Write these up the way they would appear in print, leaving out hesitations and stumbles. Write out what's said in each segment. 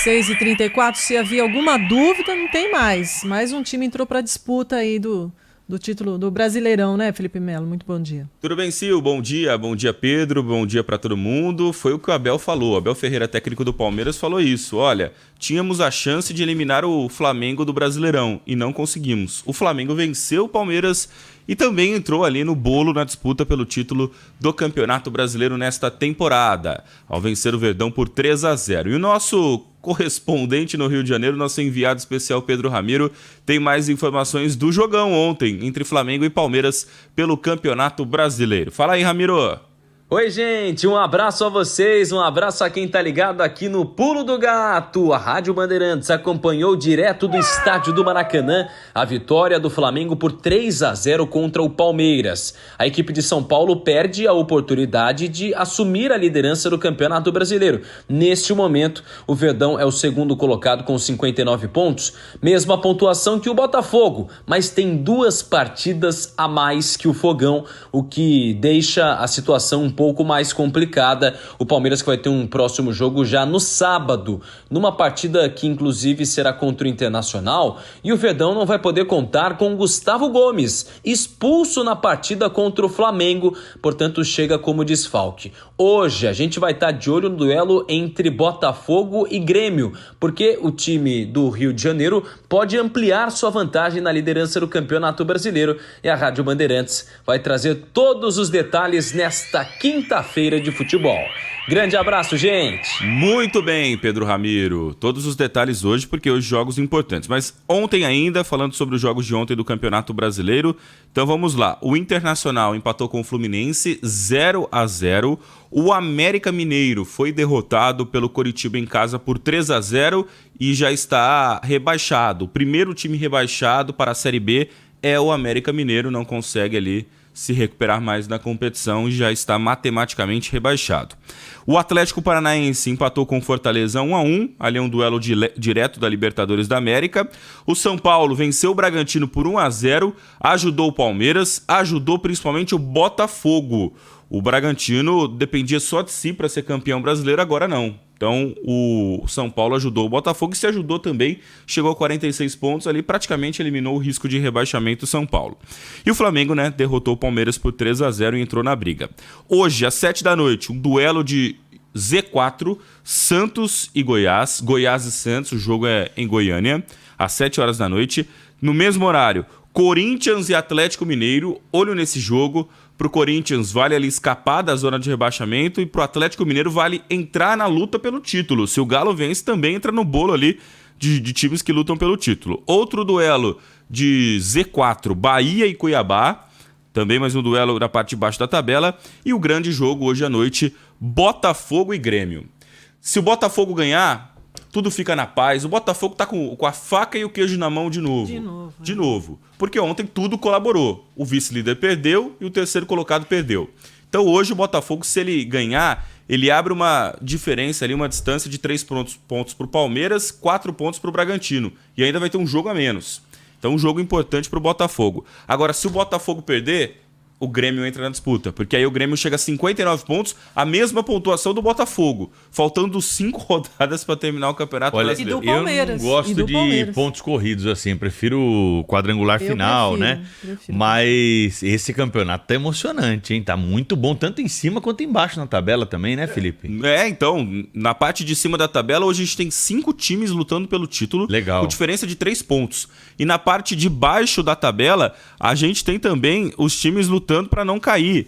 6h34, se havia alguma dúvida, não tem mais. Mais um time entrou para a disputa aí do título do Brasileirão, né, Felipe Melo? Muito bom dia. Tudo bem, Sil? Bom dia, Pedro, bom dia para todo mundo. Foi o que o Abel falou. Abel Ferreira, técnico do Palmeiras, falou isso. Olha, tínhamos a chance de eliminar o Flamengo do Brasileirão e não conseguimos. O Flamengo venceu o Palmeiras e também entrou ali no bolo na disputa pelo título do Campeonato Brasileiro nesta temporada, ao vencer o Verdão por 3-0. E o nosso correspondente no Rio de Janeiro, nosso enviado especial Pedro Ramiro, tem mais informações do jogão ontem entre Flamengo e Palmeiras pelo Campeonato Brasileiro. Fala aí, Ramiro! Oi, gente, um abraço a vocês, um abraço a quem tá ligado aqui no Pulo do Gato. A Rádio Bandeirantes acompanhou direto do estádio do Maracanã a vitória do Flamengo por 3-0 contra o Palmeiras. A equipe de São Paulo perde a oportunidade de assumir a liderança do Campeonato Brasileiro. Neste momento, o Verdão é o segundo colocado com 59 pontos, mesma pontuação que o Botafogo, mas tem 2 partidas a mais que o Fogão, o que deixa a situação um pouco mais complicada. O Palmeiras que vai ter um próximo jogo já no sábado, numa partida que inclusive será contra o Internacional, e o Verdão não vai poder contar com Gustavo Gomes, expulso na partida contra o Flamengo, portanto chega como desfalque. Hoje a gente vai estar de olho no duelo entre Botafogo e Grêmio, porque o time do Rio de Janeiro pode ampliar sua vantagem na liderança do Campeonato Brasileiro, e a Rádio Bandeirantes vai trazer todos os detalhes nesta quinta-feira de futebol. Grande abraço, gente! Muito bem, Pedro Ramiro. Todos os detalhes hoje, porque hoje jogos importantes. Mas ontem ainda, falando sobre os jogos de ontem do Campeonato Brasileiro, então vamos lá. O Internacional empatou com o Fluminense 0-0. O América Mineiro foi derrotado pelo Coritiba em casa por 3-0 e já está rebaixado. O primeiro time rebaixado para a Série B é o América Mineiro, não consegue ali se recuperar mais na competição e já está matematicamente rebaixado. O Atlético Paranaense empatou com o Fortaleza 1-1, ali é um duelo direto da Libertadores da América. O São Paulo venceu o Bragantino por 1-0, ajudou o Palmeiras, ajudou principalmente o Botafogo. O Bragantino dependia só de si para ser campeão brasileiro, agora não. Então o São Paulo ajudou o Botafogo e se ajudou também, chegou a 46 pontos ali, praticamente eliminou o risco de rebaixamento do São Paulo. E o Flamengo, né, derrotou o Palmeiras por 3-0 e entrou na briga. Hoje, às 7 da noite, um duelo de Z4, Santos e Goiás. Goiás e Santos, o jogo é em Goiânia, às 7 horas da noite. No mesmo horário, Corinthians e Atlético Mineiro, olho nesse jogo. Pro Corinthians vale ali escapar da zona de rebaixamento e pro Atlético Mineiro vale entrar na luta pelo título. Se o Galo vence, também entra no bolo ali de times que lutam pelo título. Outro duelo de Z4, Bahia e Cuiabá. Também mais um duelo na parte de baixo da tabela. E o grande jogo hoje à noite, Botafogo e Grêmio. Se o Botafogo ganhar, tudo fica na paz. O Botafogo tá com a faca e o queijo na mão de novo. De novo. Porque ontem tudo colaborou. O vice-líder perdeu e o terceiro colocado perdeu. Então hoje o Botafogo, se ele ganhar, ele abre uma diferença ali, uma distância de 3 pontos pro Palmeiras, 4 pontos pro Bragantino. E ainda vai ter um jogo a menos. Então um jogo importante pro Botafogo. Agora, se o Botafogo perder, o Grêmio entra na disputa, porque aí o Grêmio chega a 59 pontos, a mesma pontuação do Botafogo, faltando 5 rodadas para terminar o Campeonato Brasileiro. E do Palmeiras. Eu não gosto de pontos corridos assim, prefiro o quadrangular final, né? Mas esse campeonato tá emocionante, hein? Tá muito bom, tanto em cima quanto embaixo na tabela também, né, Felipe? Então, na parte de cima da tabela, hoje a gente tem 5 times lutando pelo título, legal, com diferença de 3 pontos. E na parte de baixo da tabela, a gente tem também os times lutando para não cair.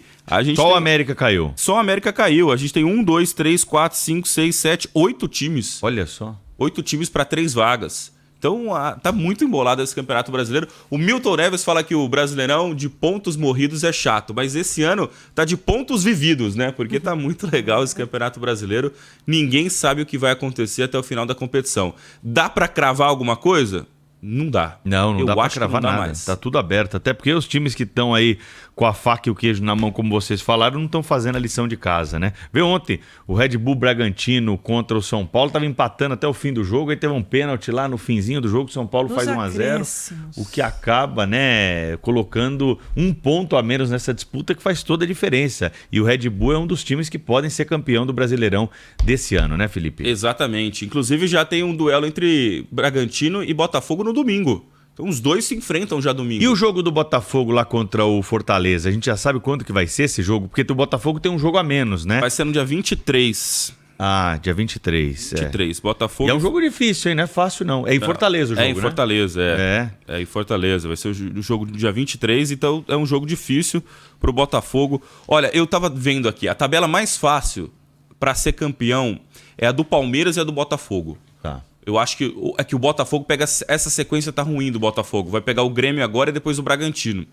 Só o América caiu. Só o América caiu. A gente tem 1, 2, 3, 4, 5, 6, 7, 8 times. Olha só. 8 times para 3 vagas. Então tá muito embolado esse Campeonato Brasileiro. O Milton Neves fala que o Brasileirão de pontos morridos é chato, mas esse ano tá de pontos vividos, né? Porque tá muito legal esse Campeonato Brasileiro. Ninguém sabe o que vai acontecer até o final da competição. Dá para cravar alguma coisa? Não dá. Não dá pra acho que cravar não dá nada. mais. Tá tudo aberto. Até porque os times que estão aí com a faca e o queijo na mão, como vocês falaram, não estão fazendo a lição de casa, né? Vê ontem, o Red Bull Bragantino contra o São Paulo tava empatando até o fim do jogo, aí teve um pênalti lá no finzinho do jogo, o São Paulo faz 1-0, o que acaba, né, colocando um ponto a menos nessa disputa que faz toda a diferença. E o Red Bull é um dos times que podem ser campeão do Brasileirão desse ano, né, Felipe? Exatamente. Inclusive já tem um duelo entre Bragantino e Botafogo no domingo. Então os dois se enfrentam já domingo. E o jogo do Botafogo lá contra o Fortaleza? A gente já sabe quando que vai ser esse jogo? Porque o Botafogo tem um jogo a menos, né? Vai ser no dia 23. Ah, dia 23. 23. Botafogo. E é um jogo difícil, hein? Não é fácil, não. É em Fortaleza o jogo, É em Fortaleza, né? É em Fortaleza. Vai ser o jogo do dia 23, então é um jogo difícil pro Botafogo. Olha, eu tava vendo aqui, a tabela mais fácil para ser campeão é a do Palmeiras e a do Botafogo. Tá. Eu acho que o Botafogo pega essa sequência, tá ruim do Botafogo. Vai pegar o Grêmio agora e depois o Bragantino.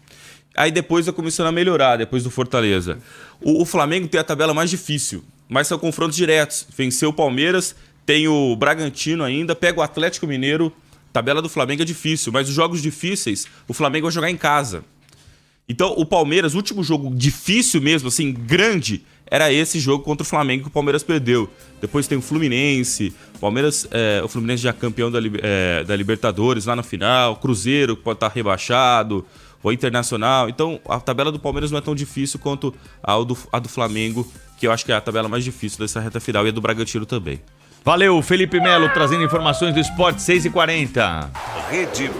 Aí depois vai começando a melhorar, depois do Fortaleza. O Flamengo tem a tabela mais difícil, mas são confrontos diretos. Venceu o Palmeiras, tem o Bragantino ainda, pega o Atlético Mineiro. A tabela do Flamengo é difícil, mas os jogos difíceis, o Flamengo vai jogar em casa. Então o Palmeiras, o último jogo difícil mesmo, assim, grande, era esse jogo contra o Flamengo que o Palmeiras perdeu. Depois tem o Fluminense, o Fluminense já campeão da Libertadores lá no final, Cruzeiro que pode estar rebaixado, o Internacional. Então a tabela do Palmeiras não é tão difícil quanto a do Flamengo, que eu acho que é a tabela mais difícil dessa reta final, e a do Bragantino também. Valeu, Felipe Melo, trazendo informações do esporte, 6h40. Rede